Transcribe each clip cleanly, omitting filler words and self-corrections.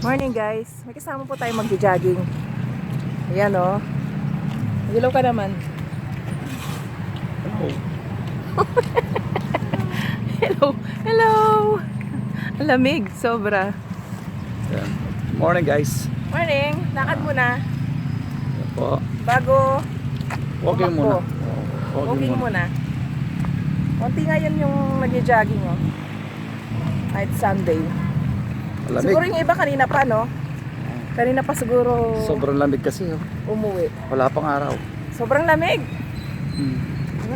Morning guys, may kasama po tayo mag-jogging. Ayan o. Hello ka naman. Hello. Hello. Hello. Ang lamig, sobra. Yan. Morning guys. Morning, lakad muna. Yan po. Bago Walking muna. Walking muna. Konti ngayon yung mag-jogging o. Kahit Sunday. Lamig. Siguro yung iba kanina pa, no? Kanina pa siguro Sobrang lamig kasi. Oh. umuwi. Wala pang araw. Sobrang lamig.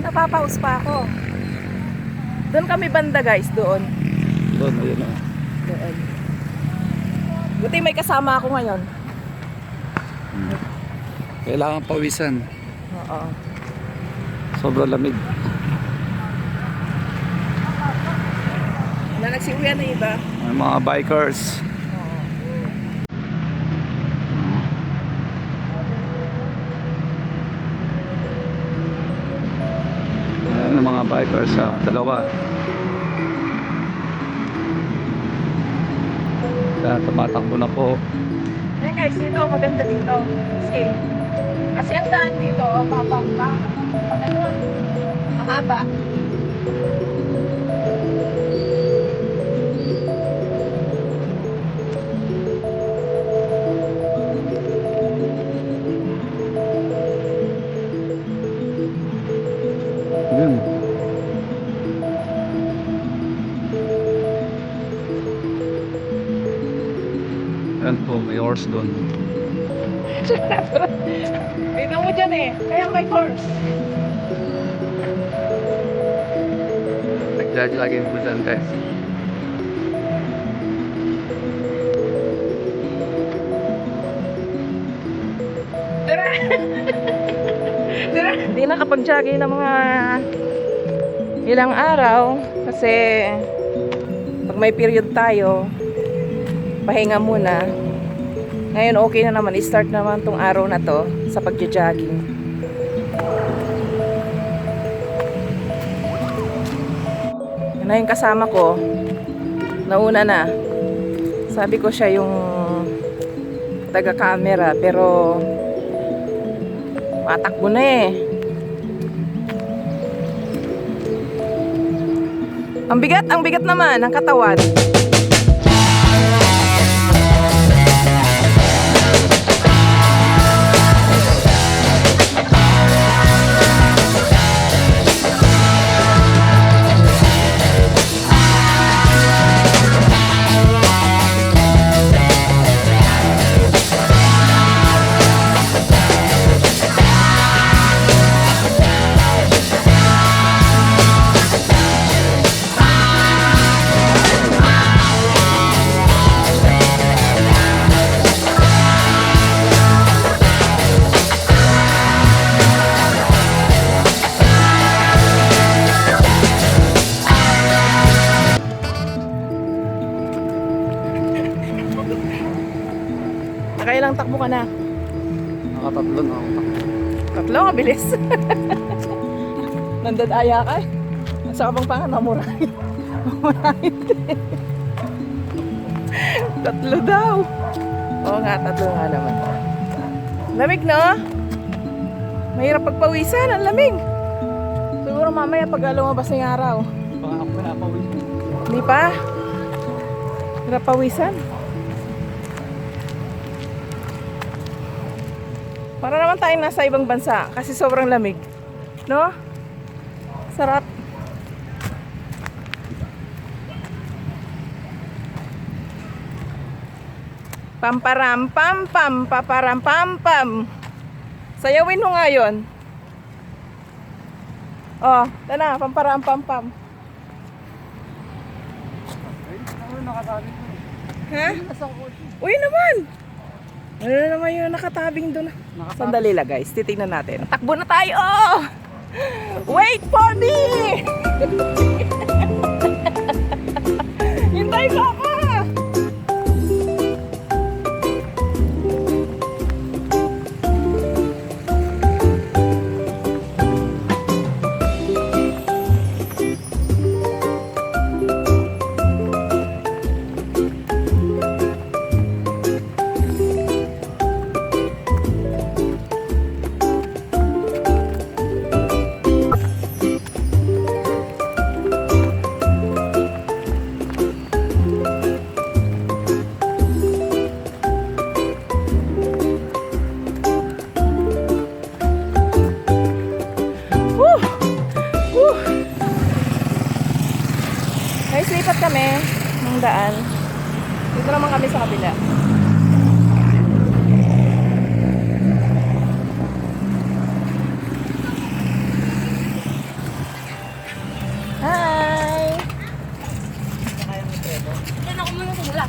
Napapaus pa ako. Doon kami banda guys, doon. Doon, ayun o. Doon. Buti may kasama ako ngayon. Kailangan pawisan. Oo. Sobrang lamig. Na nagsiuwian na iba. May mga bikers. Oo. Ayan ang mga bikers. Dalawa. Kaya tumatakbo na po. Eh guys, dito maganda dito. Kasi ang daan dito, papangka. Mahaba. Yun. Yan po, may horse doon. Dito mo dyan eh. Kaya may course. Nagja-jogging po dyan guys. Hindi nakapag-jogging ng mga ilang araw kasi pag may period tayo pahinga muna. Ngayon okay na naman, i-start naman tong araw na to sa pag-jogging. Yan na yung kasama ko, nauna na. Sabi ko siya yung taga-camera pero matakbo na eh. Ang bigat naman ang katawan. Nakailang takbo ka na? Nakatatlo na ako. Tatlo, mabilis. Nandadaya ka eh. Nasa kabang pangan, mamurahin. Mamurahin din. Tatlo daw. Oo nga, tatlo nga naman. Lamig no? Mahirap pagpawisan, ang lamig. Siguro mamaya pag lumabas ng araw. Baka ako pinapawis. Hindi pa? Hirap pawisan. Para naman tayong nasa ibang bansa kasi sobrang lamig. No? Sarap. Pamparam pam pam paparam pam pam. Sayawin mo nga yun. Oh, tana, pamparam pam pam. Ha? Uy naman. Ano na naman yung nakatabing doon? Sandali lang guys, titignan natin. Takbo na tayo! Wait for me! Hintay mo ako! kami ng daan. Dito naman kami sa kabila. Hi! Yan ako muna sa mula.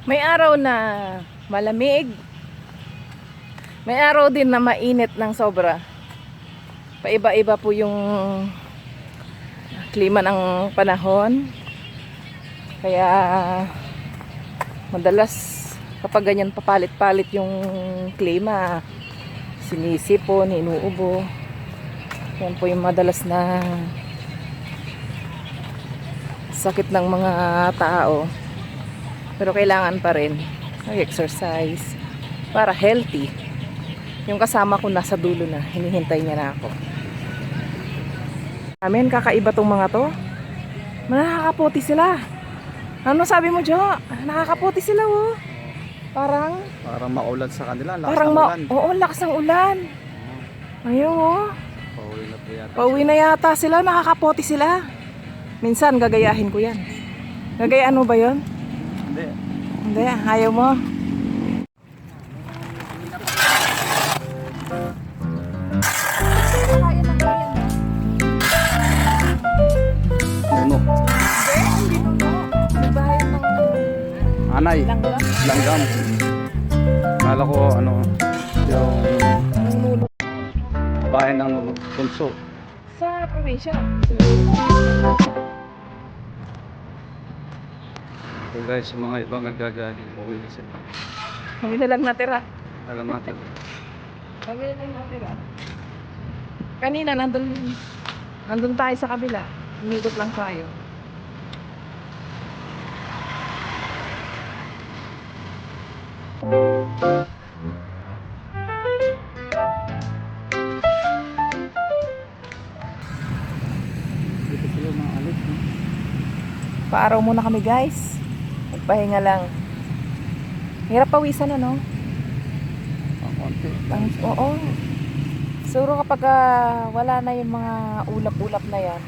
May araw na malamig. May araw din na mainit ng sobra. Paiba-iba po yung klima ng panahon. Kaya madalas kapag ganyan papalit-palit yung klima, sinisipon, inuubo. Yan po yung madalas na sakit ng mga tao. Pero kailangan pa rin mag-exercise para healthy. Yung kasama ko nasa dulo na, hinihintay niya na ako. Amen, kakaiba tong mga to. Nakakaputi sila. Ano sabi mo, Jo? Nakakaputi sila, oh. Parang maulan sa kanila. Lakas parang ng ulan. oo, lakas ng ulan. Ayun, oh. Pauwi na po yata. Pauwi na yata sila, nakakaputi sila. Minsan gagayahin ko yan. Gagayaan mo ba 'yon? Hindi. Hindi, ayaw mo. Puno. Hindi mo. Nagbahayan ng Anay. langgam. Langgam. Kala ko yung Ang nulo. bahay ng punso. Sa probinsya. So guys, yung mga ibang nagagaling. Uwi na sila. Kami na lang natira. Alam natin. Kami na lang natira. Kanina, nandun tayo sa kabila. Umikot lang tayo. Dito sila mga alis. No? Paaraw muna kami, guys. Magpahinga lang. Hirap pawisan, ano? Ang konti. Oo. Siguro kapag wala na yung mga ulap-ulap na yan,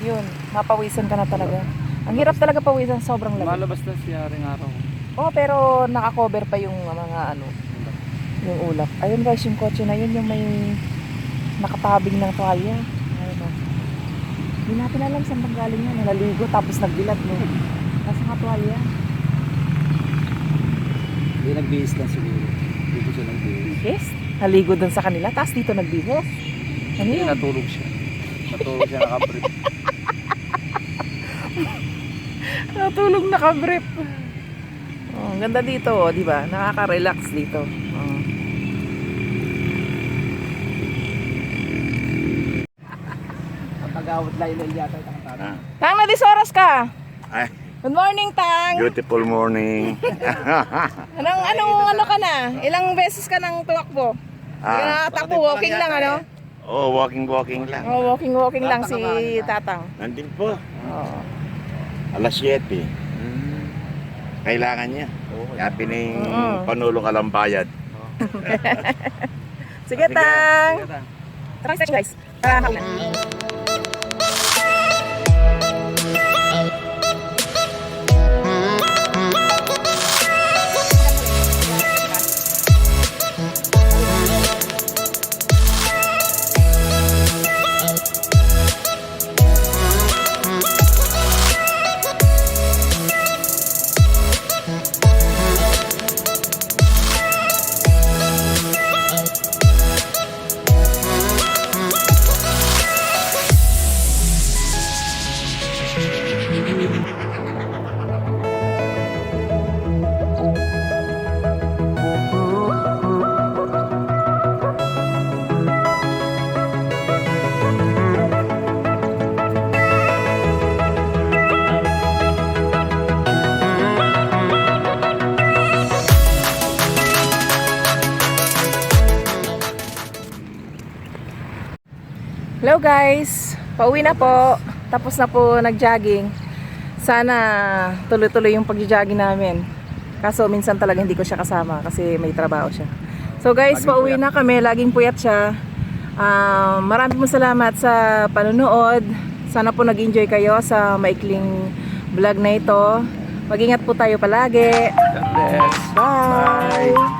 yun, mapawisan ka na talaga. Ang hirap talaga pawisan, sobrang lamig. Malabas na siya ring araw. Oo, pero nakakover pa yung mga yung ulap. Ayun guys, yung kotse na yun, yung may nakatabing ng tuwalya. Ayun o. Hindi natin alam saan bang galing yan. Naligo tapos nagbilat mo. Nasa nga tuwalya. Hindi nagbihis lang siguro. Dito siya nagbihis. Yes. Naligo dun sa kanila, tapos dito nagbihis. Ano Hindi, yun? natulog siya. Natulog siya nakabrief. Natulog nakabrief. Oh, ang ganda dito, oh, di ba? Nakaka-relax dito. Oh. Pag-awat layo yata itang tatay. Tang, na oras ka? Ay, Good morning, Tang. beautiful morning. Ano ka na? Ilang beses ka nang tumakbo? Takbo, walking lang, ano? Oh, walking lang. Oh, walking lang si Tatang. Nandun po. Oh. Alas 7. Kailangan niya. Kaya pining Panulong Alambayad. Sige, Tang. Tara, guys. Tara, na. Hello guys, pauwi na po. Tapos na po nag-jogging. Sana tuloy-tuloy yung pag-jogging namin. Kaso minsan talaga hindi ko siya kasama kasi may trabaho siya. So guys, pauwi na kami. Laging puyat siya. Maraming po salamat sa panonood. Sana po nag-enjoy kayo sa maikling vlog na ito. Mag-ingat po tayo palagi. God bless. Bye!